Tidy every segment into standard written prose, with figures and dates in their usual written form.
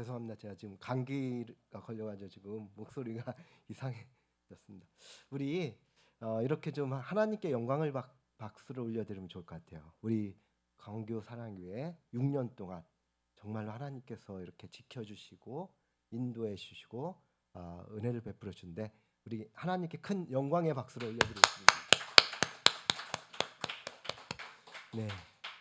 죄송합니다. 제가 지금 감기가 걸려가지고 지금 목소리가 이상해졌습니다. 우리 이렇게 좀 하나님께 영광을 박수를 올려드리면 좋을 것 같아요. 우리 광교 사랑교회 6년 동안 정말로 하나님께서 이렇게 지켜주시고 인도해 주시고 은혜를 베풀어 주는데 우리 하나님께 큰 영광의 박수를 올려드리겠습니다. 네.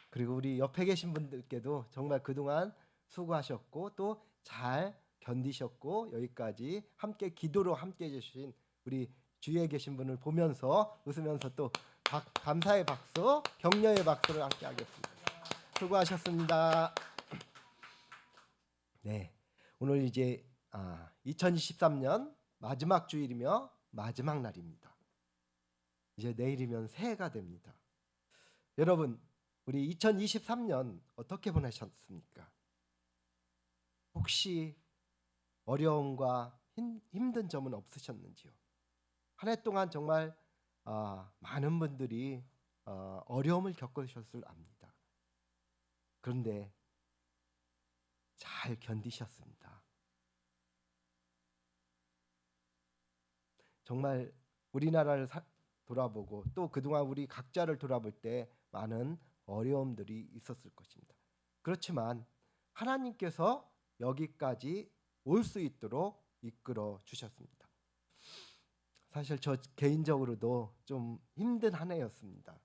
그리고 우리 옆에 계신 분들께도 정말 그동안 수고하셨고 또 잘 견디셨고 여기까지 함께 기도로 함께 해주신 우리 주위에 계신 분을 보면서 웃으면서 또 감사의 박수, 격려의 박수를 함께 하겠습니다. 수고하셨습니다. 네, 오늘 이제 2023년 마지막 주일이며 마지막 날입니다. 이제 내일이면 새해가 됩니다. 여러분, 우리 2023년 어떻게 보내셨습니까? 혹시 어려움과 힘든 점은 없으셨는지요? 한 해 동안 정말 많은 분들이 어려움을 겪으셨을 압니다. 그런데 잘 견디셨습니다. 정말 우리나라를 돌아보고 또 그동안 우리 각자를 돌아볼 때 많은 어려움들이 있었을 것입니다. 그렇지만 하나님께서 여기까지 올 수 있도록 이끌어 주셨습니다. 사실 저 개인적으로도 좀 힘든 한 해였습니다.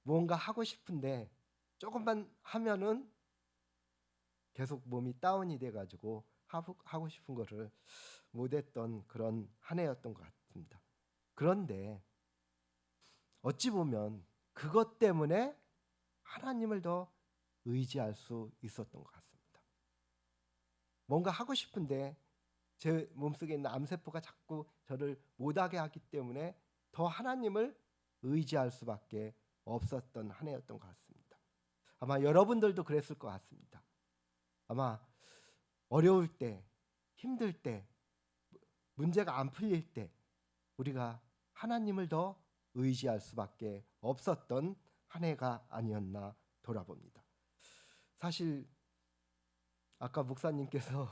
무언가 하고 싶은데 조금만 하면은 계속 몸이 다운이 돼가지고 하고 싶은 거를 못했던 그런 한 해였던 것 같습니다. 그런데 어찌 보면 그것 때문에 하나님을 더 의지할 수 있었던 것 같습니다. 뭔가 하고 싶은데 제 몸속에 있는 암세포가 자꾸 저를 못하게 하기 때문에 더 하나님을 의지할 수밖에 없었던 한 해였던 것 같습니다. 아마 여러분들도 그랬을 것 같습니다. 아마 어려울 때, 힘들 때, 문제가 안 풀릴 때 우리가 하나님을 더 의지할 수밖에 없었던 한 해가 아니었나 돌아봅니다. 사실 아까 목사님께서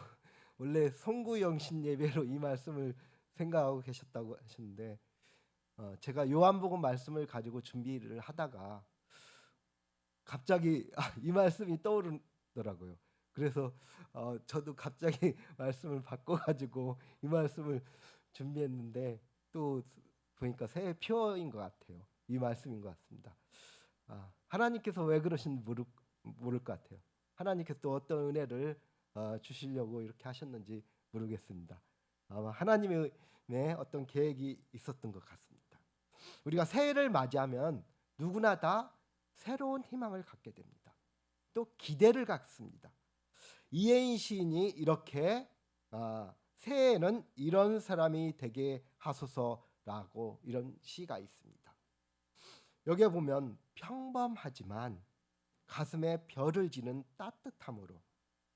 원래 송구영신 예배로 이 말씀을 생각하고 계셨다고 하셨는데 제가 요한복음 말씀을 가지고 준비를 하다가 갑자기 이 말씀이 떠오르더라고요. 그래서 저도 갑자기 말씀을 바꿔가지고 이 말씀을 준비했는데 또 보니까 새해 표어인 것 같아요. 이 말씀인 것 같습니다. 하나님께서 왜 그러신지 모를 것 같아요. 하나님께서 또 어떤 은혜를 주시려고 이렇게 하셨는지 모르겠습니다. 아마 하나님의 어떤 계획이 있었던 것 같습니다. 우리가 새해를 맞이하면 누구나 다 새로운 희망을 갖게 됩니다. 또 기대를 갖습니다. 이혜인 시인이 이렇게 새해에는 이런 사람이 되게 하소서라고 이런 시가 있습니다. 여기에 보면 평범하지만 가슴에 별을 지는 따뜻함으로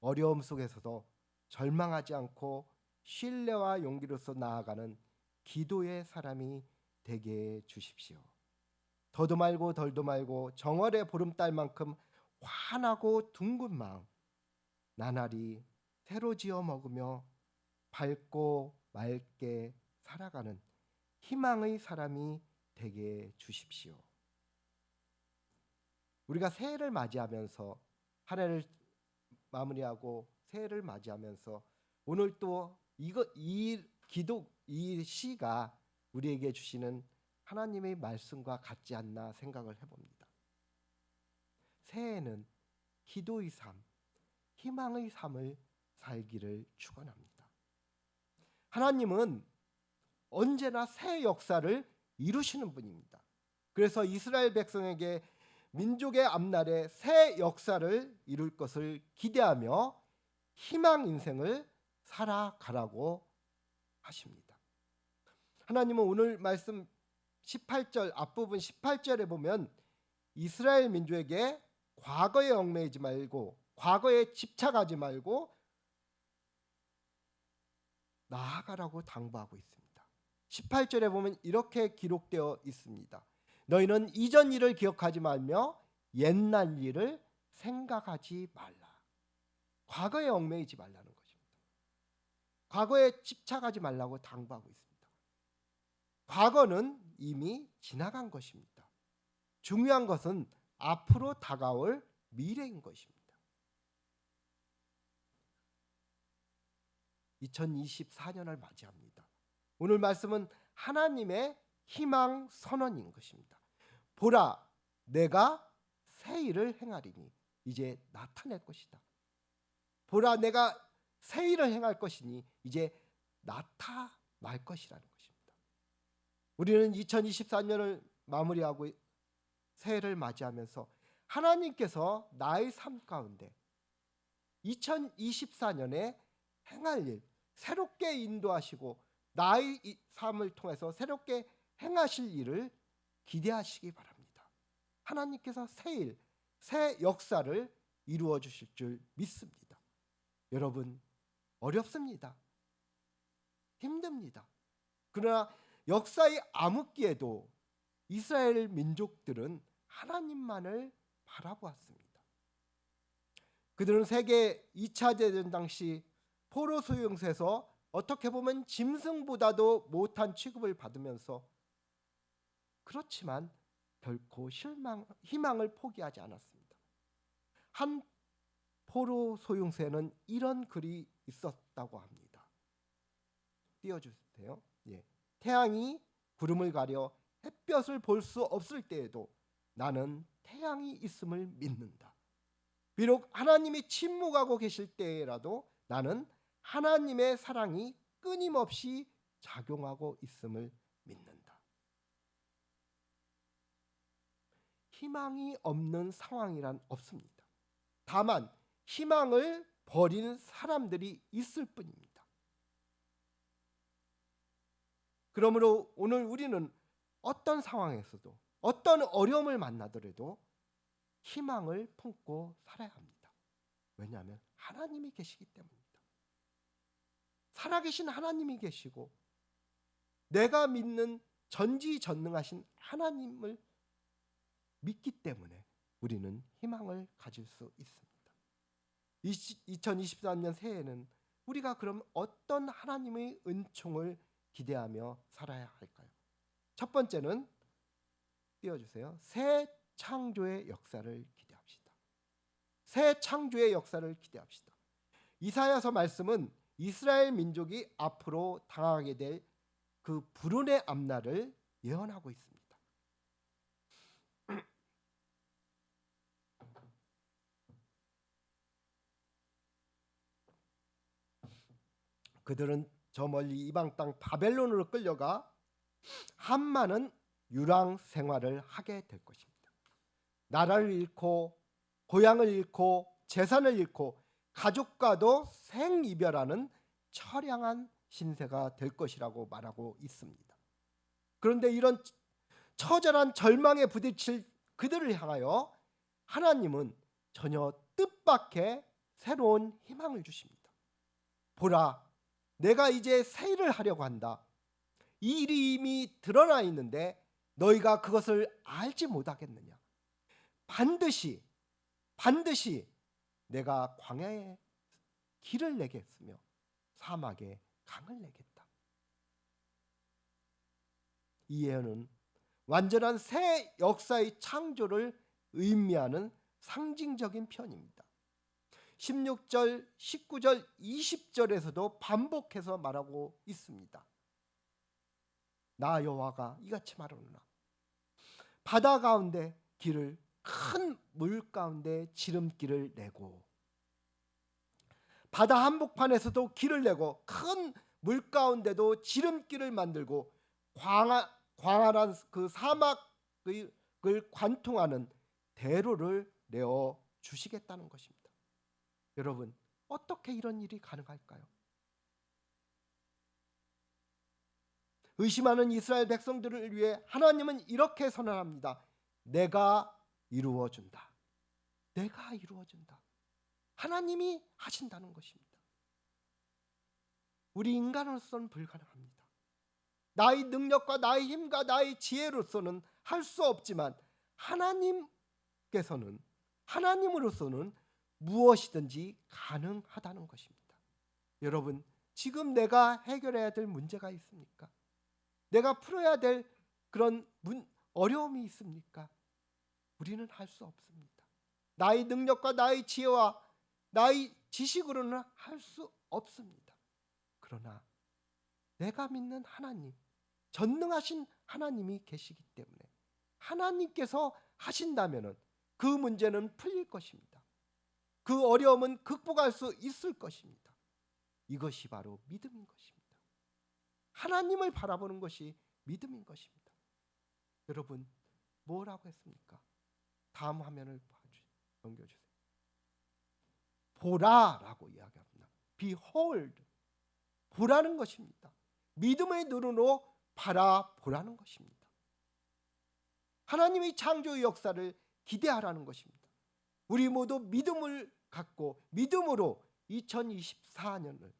어려움 속에서도 절망하지 않고 신뢰와 용기로서 나아가는 기도의 사람이 되게 해주십시오. 더도 말고 덜도 말고 정월의 보름달만큼 환하고 둥근 마음 나날이 새로 지어 먹으며 밝고 맑게 살아가는 희망의 사람이 되게 해주십시오. 우리가 새해를 맞이하면서 한 해를 마무리하고 새해를 맞이하면서 오늘 또 이 시가 우리에게 주시는 하나님의 말씀과 같지 않나 생각을 해봅니다. 새해에는 기도의 삶, 희망의 삶을 살기를 축원합니다. 하나님은 언제나 새 역사를 이루시는 분입니다. 그래서 이스라엘 백성에게 민족의 앞날에 새 역사를 이룰 것을 기대하며 희망 인생을 살아가라고 하십니다. 하나님은 오늘 말씀 18절 앞부분 18절에 보면 이스라엘 민족에게 과거에 얽매이지 말고 과거에 집착하지 말고 나아가라고 당부하고 있습니다. 18절에 보면 이렇게 기록되어 있습니다. 너희는 이전 일을 기억하지 말며 옛날 일을 생각하지 말라. 과거에 얽매이지 말라는 것입니다. 과거에 집착하지 말라고 당부하고 있습니다. 과거는 이미 지나간 것입니다. 중요한 것은 앞으로 다가올 미래인 것입니다. 2024년을 맞이합니다. 오늘 말씀은 하나님의 희망 선언인 것입니다. 보라, 내가 새 일을 행하리니 이제 나타낼 것이다. 보라, 내가 새 일을 행할 것이니 이제 나타날 것이라는 것입니다. 우리는 2024년을 마무리하고 새해를 맞이하면서 하나님께서 나의 삶 가운데 2024년에 행할 일, 새롭게 인도하시고 나의 삶을 통해서 새롭게 행하실 일을 기대하시기 바랍니다. 하나님께서 새 일, 새 역사를 이루어 주실 줄 믿습니다. 여러분, 어렵습니다. 힘듭니다. 그러나 역사의 암흑기에도 이스라엘 민족들은 하나님만을 바라보았습니다. 그들은 세계 2차 대전 당시 포로 소용소에서 어떻게 보면 짐승보다도 못한 취급을 받으면서 그렇지만 결코 희망을 포기하지 않았습니다. 한 포로 소용소에는 이런 글이 있었다고 합니다. 띄워주세요. 예. 태양이 구름을 가려 햇볕을 볼 수 없을 때에도 나는 태양이 있음을 믿는다. 비록 하나님이 침묵하고 계실 때라도 나는 하나님의 사랑이 끊임없이 작용하고 있음을 믿는다. 희망이 없는 상황이란 없습니다. 다만 희망을 버리는 사람들이 있을 뿐입니다. 그러므로 오늘 우리는 어떤 상황에서도 어떤 어려움을 만나더라도 희망을 품고 살아야 합니다. 왜냐하면 하나님이 계시기 때문입니다. 살아계신 하나님이 계시고 내가 믿는 전지전능하신 하나님을 믿기 때문에 우리는 희망을 가질 수 있습니다. 2023년 새해에는 우리가 그럼 어떤 하나님의 은총을 기대하며 살아야 할까요? 첫 번째는 띄워주세요. 새 창조의 역사를 기대합시다. 새 창조의 역사를 기대합시다. 이사야서 말씀은 이스라엘 민족이 앞으로 당하게 될 그 불운의 앞날을 예언하고 있습니다. 그들은 저 멀리 이방 땅 바벨론으로 끌려가 한많은 유랑 생활을 하게 될 것입니다. 나라를 잃고 고향을 잃고 재산을 잃고 가족과도 생이별하는 처량한 신세가 될 것이라고 말하고 있습니다. 그런데 이런 처절한 절망에 부딪힐 그들을 향하여 하나님은 전혀 뜻밖의 새로운 희망을 주십니다. 보라, 내가 이제 새 일을 하려고 한다. 이 일이 이미 드러나 있는데 너희가 그것을 알지 못하겠느냐. 반드시 내가 광야에 길을 내겠으며 사막에 강을 내겠다. 이 예언은 완전한 새 역사의 창조를 의미하는 상징적인 표현입니다. 16절, 19절, 20절에서도 반복해서 말하고 있습니다. 나 여호와가 이같이 말하노라. 바다 가운데 길을, 큰 물 가운데 지름길을 내고, 바다 한복판에서도 길을 내고 큰 물 가운데도 지름길을 만들고 광활한 그 사막을 관통하는 대로를 내어 주시겠다는 것입니다. 여러분, 어떻게 이런 일이 가능할까요? 의심하는 이스라엘 백성들을 위해 하나님은 이렇게 선언합니다. 내가 이루어준다. 내가 이루어준다. 하나님이 하신다는 것입니다. 우리 인간으로서는 불가능합니다. 나의 능력과 나의 힘과 나의 지혜로서는 할 수 없지만 하나님으로서는 무엇이든지 가능하다는 것입니다. 여러분, 지금 내가 해결해야 될 문제가 있습니까? 내가 풀어야 될 그런 어려움이 있습니까? 우리는 할 수 없습니다. 나의 능력과 나의 지혜와 나의 지식으로는 할 수 없습니다. 그러나 내가 믿는 하나님, 전능하신 하나님이 계시기 때문에 하나님께서 하신다면 그 문제는 풀릴 것입니다. 그 어려움은 극복할 수 있을 것입니다. 이것이 바로 믿음인 것입니다. 하나님을 바라보는 것이 믿음인 것입니다. 여러분, 뭐라고 했습니까? 다음 화면을 넘겨주세요. 보라라고 이야기합니다. Behold, 보라는 것입니다. 믿음의 눈으로 바라보라는 것입니다. 하나님의 창조의 역사를 기대하라는 것입니다. 우리 모두 믿음을 갖고 믿음으로 2024년을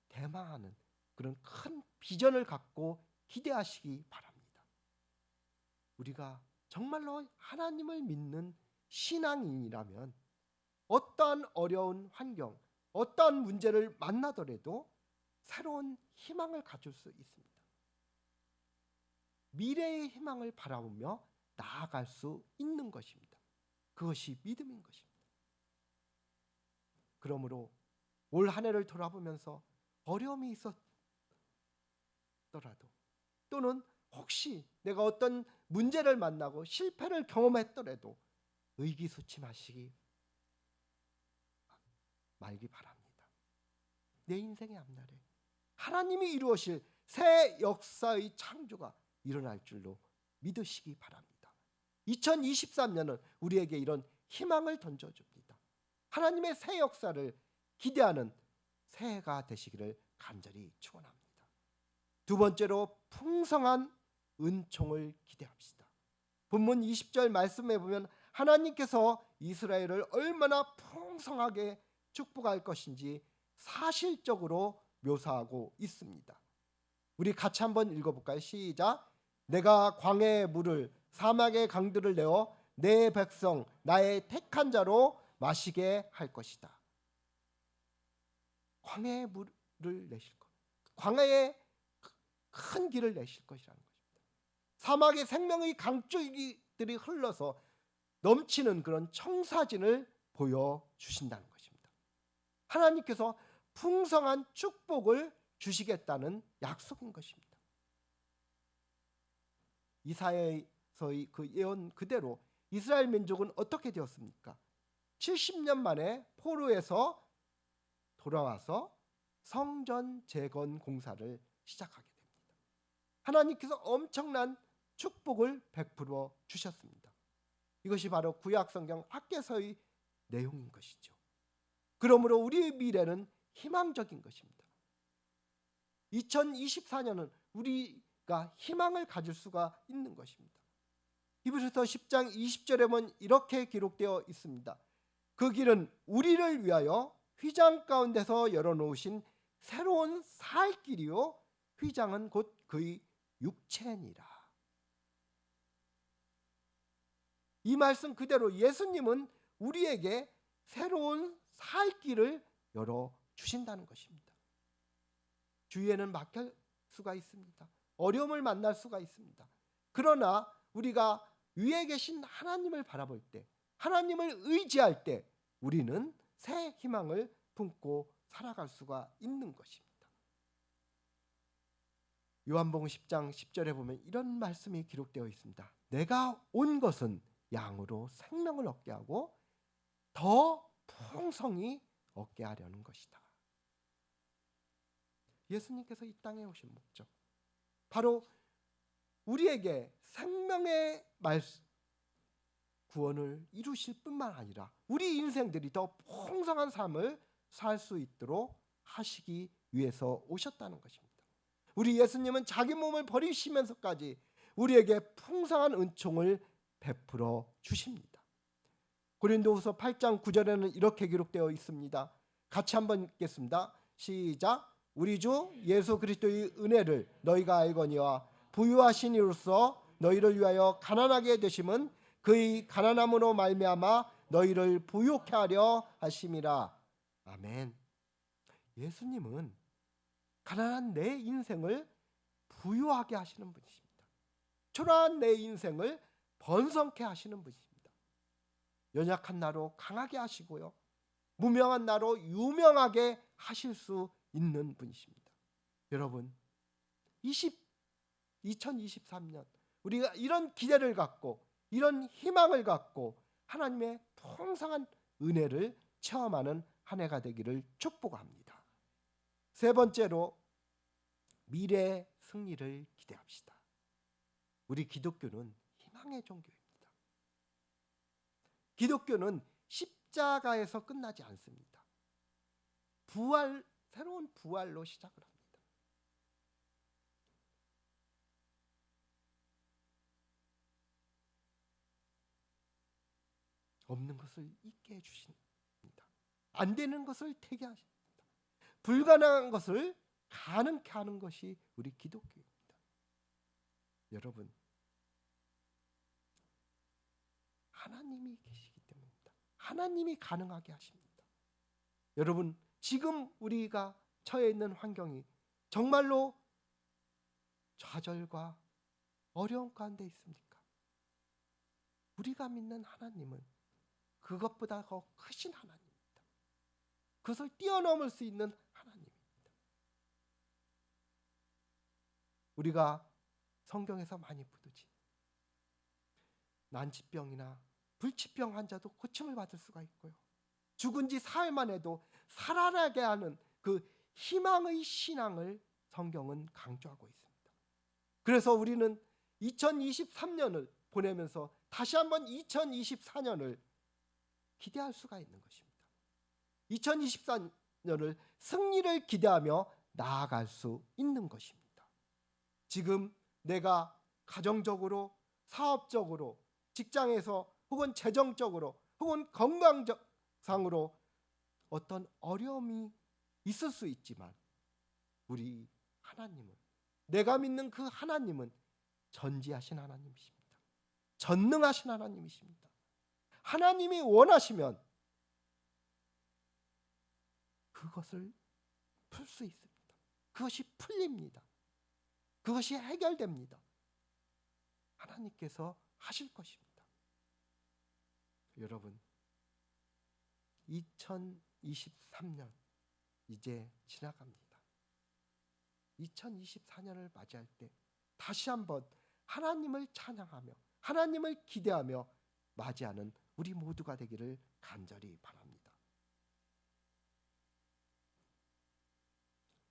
대망하는 그런 큰 비전을 갖고 기대하시기 바랍니다. 우리가 정말로 하나님을 믿는 신앙인이라면 어떠한 어려운 환경, 어떠한 문제를 만나더라도 새로운 희망을 가질 수 있습니다. 미래의 희망을 바라보며 나아갈 수 있는 것입니다. 그것이 믿음인 것입니다. 그러므로 올 한 해를 돌아보면서 어려움이 있었더라도 또는 혹시 내가 어떤 문제를 만나고 실패를 경험했더라도 의기소침하시기 말기 바랍니다. 내 인생의 앞날에 하나님이 이루어질 새 역사의 창조가 일어날 줄로 믿으시기 바랍니다. 2023년은 우리에게 이런 희망을 던져줍니다. 하나님의 새 역사를 기대하는 새해가 되시기를 간절히 축원합니다. 두 번째로 풍성한 은총을 기대합시다. 본문 20절 말씀에 보면 하나님께서 이스라엘을 얼마나 풍성하게 축복할 것인지 사실적으로 묘사하고 있습니다. 우리 같이 한번 읽어볼까요? 시작. 내가 광야의 물을 사막의 강들을 내어 내 백성 나의 택한 자로 마시게 할 것이다. 광야의 물을 내실 것, 광야의 큰 길을 내실 것이라는 것입니다. 사막의 생명의 강줄기들이 흘러서 넘치는 그런 청사진을 보여주신다는 것입니다. 하나님께서 풍성한 축복을 주시겠다는 약속인 것입니다. 이사야서의 그 예언 그대로 이스라엘 민족은 어떻게 되었습니까? 70년 만에 포로에서 돌아와서 성전 재건 공사를 시작하게 됩니다. 하나님께서 엄청난 축복을 베풀어 주셨습니다. 이것이 바로 구약성경 학개서의 내용인 것이죠. 그러므로 우리의 미래는 희망적인 것입니다. 2024년은 우리가 희망을 가질 수가 있는 것입니다. 히브리서 10장 20절에 보면 이렇게 기록되어 있습니다. 그 길은 우리를 위하여 휘장 가운데서 열어놓으신 새로운 살 길이요 휘장은 곧 그의 육체니라. 이 말씀 그대로 예수님은 우리에게 새로운 살 길을 열어주신다는 것입니다. 주위에는 막힐 수가 있습니다. 어려움을 만날 수가 있습니다. 그러나 우리가 위에 계신 하나님을 바라볼 때, 하나님을 의지할 때 우리는 새 희망을 품고 살아갈 수가 있는 것입니다. 요한복음 10장 10절에 보면 이런 말씀이 기록되어 있습니다. 내가 온 것은 양으로 생명을 얻게 하고 더 풍성히 얻게 하려는 것이다. 예수님께서 이 땅에 오신 목적, 바로 우리에게 생명의 구원을 이루실 뿐만 아니라 우리 인생들이 더 풍성한 삶을 살 수 있도록 하시기 위해서 오셨다는 것입니다. 우리 예수님은 자기 몸을 버리시면서까지 우리에게 풍성한 은총을 베풀어 주십니다. 고린도후서 8장 9절에는 이렇게 기록되어 있습니다. 같이 한번 읽겠습니다. 시작. 우리 주 예수 그리스도의 은혜를 너희가 알거니와 부유하신 이로써 너희를 위하여 가난하게 되심은 그의 가난함으로 말미암아 너희를 부유케 하려 하심이라. 아멘. 예수님은 가난한 내 인생을 부유하게 하시는 분이십니다. 초라한 내 인생을 번성케 하시는 분이십니다. 연약한 나로 강하게 하시고요, 무명한 나로 유명하게 하실 수 있는 분이십니다. 여러분, 2023년 우리가 이런 기대를 갖고 이런 희망을 갖고 하나님의 풍성한 은혜를 체험하는 한 해가 되기를 축복합니다. 세 번째로, 미래의 승리를 기대합시다. 우리 기독교는 희망의 종교입니다. 기독교는 십자가에서 끝나지 않습니다. 새로운 부활로 시작을 합니다. 없는 것을 있게 해주십니다. 안 되는 것을 되게 하십니다. 불가능한 것을 가능케 하는 것이 우리 기독교입니다. 여러분, 하나님이 계시기 때문입니다. 하나님이 가능하게 하십니다. 여러분, 지금 우리가 처해 있는 환경이 정말로 좌절과 어려움 가운데 있습니까? 우리가 믿는 하나님은 그것보다 더 크신 하나님입니다. 그것을 뛰어넘을 수 있는 하나님입니다. 우리가 성경에서 많이 보듯이 난치병이나 불치병 환자도 고침을 받을 수가 있고요, 죽은 지 사흘만 해도 살아나게 하는 그 희망의 신앙을 성경은 강조하고 있습니다. 그래서 우리는 2023년을 보내면서 다시 한번 2024년을 기대할 수가 있는 것입니다. 2024년을 승리를 기대하며 나아갈 수 있는 것입니다. 지금 내가 가정적으로, 사업적으로, 직장에서 혹은 재정적으로 혹은 건강상으로 어떤 어려움이 있을 수 있지만 우리 하나님은, 내가 믿는 그 하나님은 전지하신 하나님이십니다. 전능하신 하나님이십니다. 하나님이 원하시면 그것을 풀 수 있습니다. 그것이 풀립니다. 그것이 해결됩니다. 하나님께서 하실 것입니다. 여러분, 2023년 이제 지나갑니다. 2024년을 맞이할 때 다시 한번 하나님을 찬양하며 하나님을 기대하며 맞이하는 우리 모두가 되기를 간절히 바랍니다.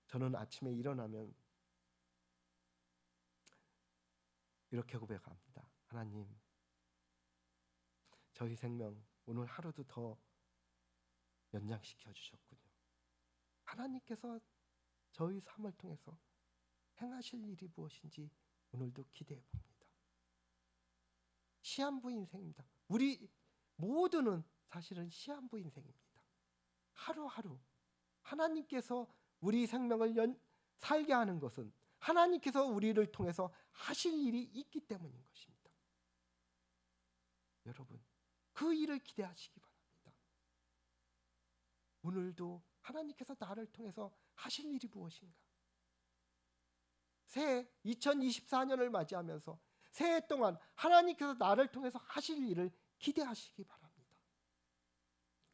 저는 아침에 일어나면 이렇게 고백합니다. 하나님, 저희 생명 오늘 하루도 더 연장시켜 주셨군요. 하나님께서 저희 삶을 통해서 행하실 일이 무엇인지 오늘도 기대해 봅니다. 시한부 인생입니다. 우리 모두는 사실은 시한부 인생입니다. 하루하루 하나님께서 우리 생명을 살게 하는 것은 하나님께서 우리를 통해서 하실 일이 있기 때문인 것입니다. 여러분, 그 일을 기대하시기 바랍니다. 오늘도 하나님께서 나를 통해서 하실 일이 무엇인가? 새해 2024년을 맞이하면서 새해 동안 하나님께서 나를 통해서 하실 일을 기대하시기 바랍니다.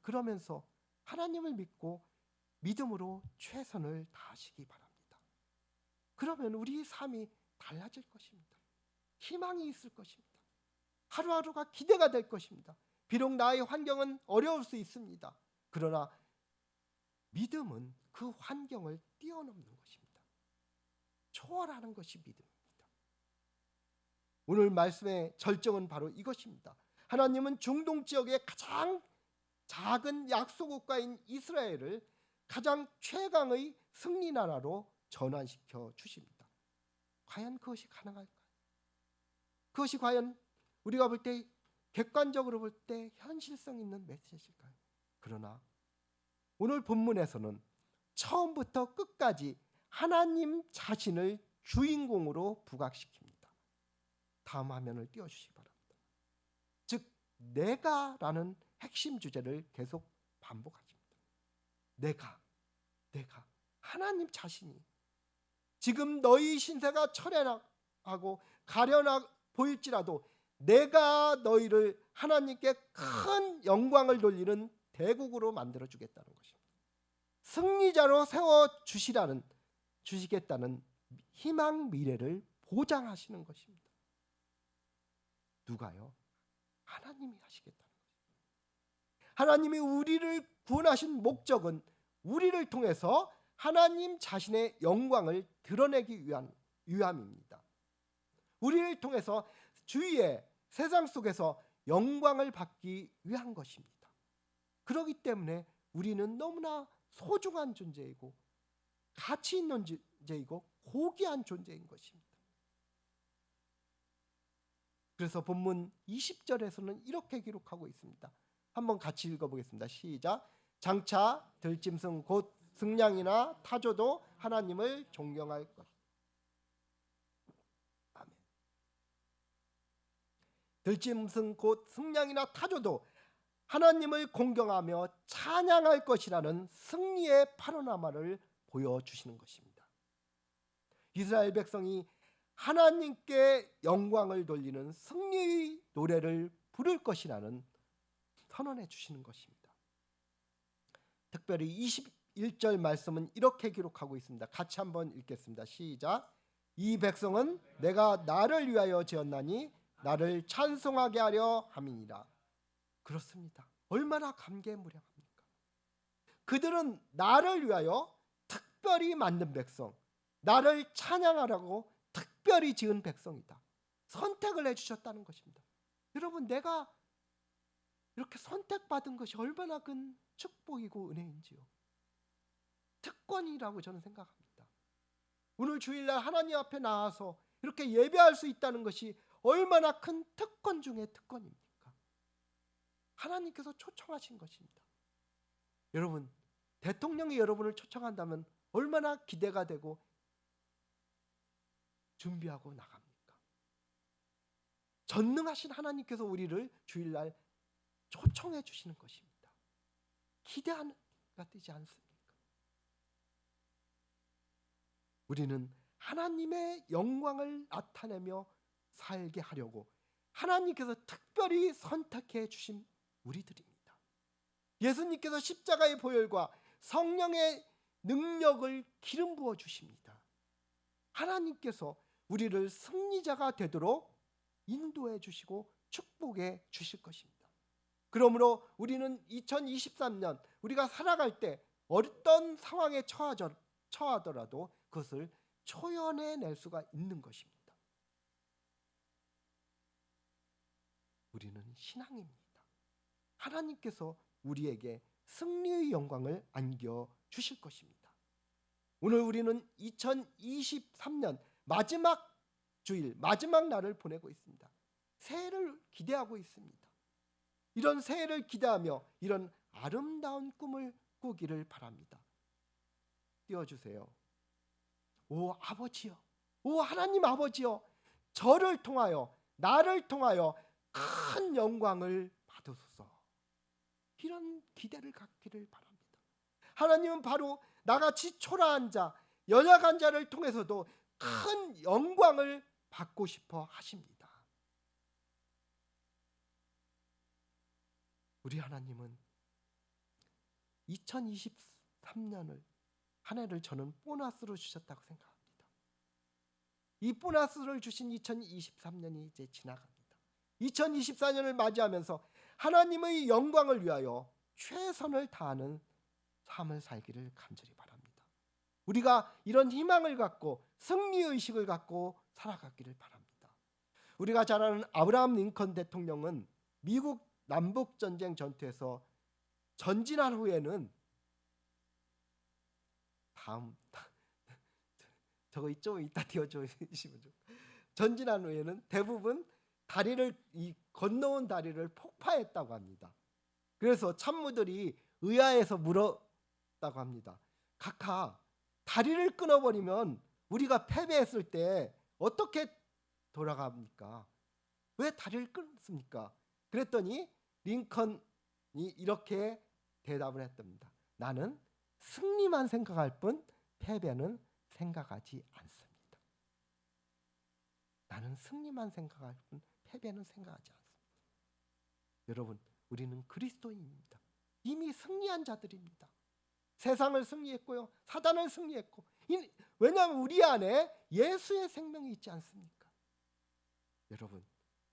그러면서 하나님을 믿고 믿음으로 최선을 다하시기 바랍니다. 그러면 우리 삶이 달라질 것입니다. 희망이 있을 것입니다. 하루하루가 기대가 될 것입니다. 비록 나의 환경은 어려울 수 있습니다. 그러나 믿음은 그 환경을 뛰어넘는 것입니다. 초월하는 것이 믿음입니다. 오늘 말씀의 절정은 바로 이것입니다. 하나님은 중동 지역의 가장 작은 약속 국가인 이스라엘을 가장 최강의 승리 나라로 전환시켜 주십니다. 과연 그것이 가능할까요? 그것이 과연 우리가 볼 때, 객관적으로 볼 때 현실성 있는 메시지일까요? 그러나 오늘 본문에서는 처음부터 끝까지 하나님 자신을 주인공으로 부각시킵니다. 다음 화면을 띄워주시기 바랍니다. 즉, 내가라는 핵심 주제를 계속 반복하십니다. 내가 하나님 자신이 지금 너희 신세가 철회하고 가련하 보일지라도 내가 너희를 하나님께 큰 영광을 돌리는 대국으로 만들어 주겠다는 것입니다. 승리자로 세워 주시겠다는 희망 미래를 보장하시는 것입니다. 누가요? 하나님이 하시겠다는 것입니다. 하나님이 우리를 구원하신 목적은 우리를 통해서 하나님 자신의 영광을 드러내기 위함입니다. 우리를 통해서 주위의 세상 속에서 영광을 받기 위한 것입니다. 그렇기 때문에 우리는 너무나 소중한 존재이고 가치 있는 존재이고 고귀한 존재인 것입니다. 그래서 본문 20절에서는 이렇게 기록하고 있습니다. 한번 같이 읽어보겠습니다. 시작. 장차 들짐승 곧 승냥이나 타조도 하나님을 존경할 것. 아멘. 들짐승 곧 승냥이나 타조도 하나님을 공경하며 찬양할 것이라는 승리의 파노라마를 보여주시는 것입니다. 이스라엘 백성이 하나님께 영광을 돌리는 승리의 노래를 부를 것이라는 선언해 주시는 것입니다. 특별히 21절 말씀은 이렇게 기록하고 있습니다. 같이 한번 읽겠습니다. 시작. 이 백성은 내가 나를 위하여 지었나니 나를 찬송하게 하려 함이니라. 그렇습니다. 얼마나 감개무량합니까? 그들은 나를 위하여 특별히 만든 백성, 나를 찬양하라고 특별히 지은 백성이다. 선택을 해주셨다는 것입니다. 여러분, 내가 이렇게 선택받은 것이 얼마나 큰 축복이고 은혜인지요. 특권이라고 저는 생각합니다. 오늘 주일날 하나님 앞에 나와서 이렇게 예배할 수 있다는 것이 얼마나 큰 특권 중의 특권입니까? 하나님께서 초청하신 것입니다. 여러분, 대통령이 여러분을 초청한다면 얼마나 기대가 되고 준비하고 나갑니까? 전능하신 하나님께서 우리를 주일날 초청해 주시는 것입니다. 기대가 되지 않습니까? 우리는 하나님의 영광을 나타내며 살게 하려고 하나님께서 특별히 선택해 주신 우리들입니다. 예수님께서 십자가의 보혈과 성령의 능력을 기름 부어 주십니다. 하나님께서 우리를 승리자가 되도록 인도해 주시고 축복해 주실 것입니다. 그러므로 우리는 2023년 우리가 살아갈 때 어떤 상황에 처하더라도 그것을 초연해낼 수가 있는 것입니다. 우리는 신앙입니다. 하나님께서 우리에게 승리의 영광을 안겨 주실 것입니다. 오늘 우리는 2023년 마지막 주일, 마지막 날을 보내고 있습니다. 새해를 기대하고 있습니다. 이런 새해를 기대하며 이런 아름다운 꿈을 꾸기를 바랍니다. 띄워주세요. 오 아버지여, 오 하나님 아버지여, 저를 통하여, 나를 통하여 큰 영광을 받으소서. 이런 기대를 갖기를 바랍니다. 하나님은 바로 나같이 초라한 자, 연약한 자를 통해서도 큰 영광을 받고 싶어 하십니다. 우리 하나님은 2023년을 한 해를 저는 보너스로 주셨다고 생각합니다. 이 보너스를 주신 2023년이 이제 지나갑니다. 2024년을 맞이하면서 하나님의 영광을 위하여 최선을 다하는 삶을 살기를 간절히 바랍니다. 우리가 이런 희망을 갖고 승리의식을 갖고 살아가기를 바랍니다. 우리가 잘 아는 아브라함 링컨 대통령은 미국 남북전쟁 전투에서 전진한 후에는 저거 좀 이따 띄워주시면 좀. 전진한 후에는 대부분 건너온 다리를 폭파했다고 합니다. 그래서 참모들이 의아해서 물었다고 합니다. 각하, 다리를 끊어버리면 우리가 패배했을 때 어떻게 돌아갑니까? 왜 다리를 끊습니까? 그랬더니 링컨 이렇게 대답을 했답니다. 나는 승리만 생각할 뿐 패배는 생각하지 않습니다. 나는 승리만 생각할 뿐 패배는 생각하지 않습니다. 여러분, 우리는 그리스도인입니다. 이미 승리한 자들입니다. 세상을 승리했고요, 사단을 승리했고, 왜냐하면 우리 안에 예수의 생명이 있지 않습니까? 여러분,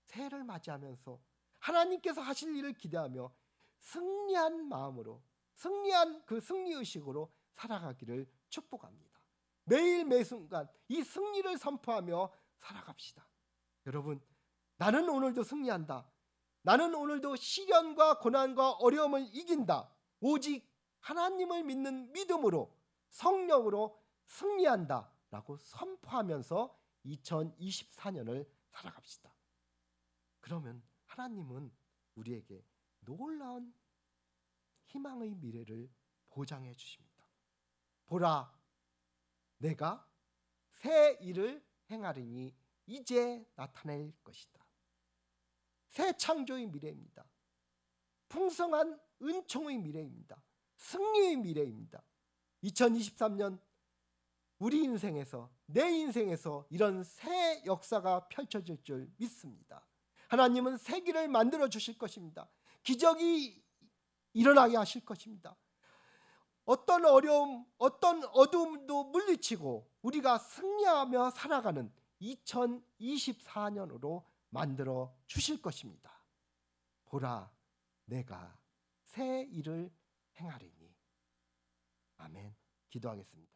새해를 맞이하면서 하나님께서 하실 일을 기대하며 승리한 마음으로, 승리한 그 승리의식으로 살아가기를 축복합니다. 매일 매순간 이 승리를 선포하며 살아갑시다. 여러분, 나는 오늘도 승리한다. 나는 오늘도 시련과 고난과 어려움을 이긴다. 오직 하나님을 믿는 믿음으로, 성령으로 승리한다 라고 선포하면서 2024년을 살아갑시다. 그러면 하나님은 우리에게 놀라운 희망의 미래를 보장해 주십니다. 보라, 내가 새 일을 행하리니 이제 나타낼 것이다. 새 창조의 미래입니다. 풍성한 은총의 미래입니다. 승리의 미래입니다. 2023년 우리 인생에서, 내 인생에서 이런 새 역사가 펼쳐질 줄 믿습니다. 하나님은 새 길을 만들어 주실 것입니다. 기적이 일어나게 하실 것입니다. 어떤 어려움, 어떤 어두움도 물리치고 우리가 승리하며 살아가는 2024년으로 만들어 주실 것입니다. 보라, 내가 새 일을 행하리니. 아멘. 기도하겠습니다.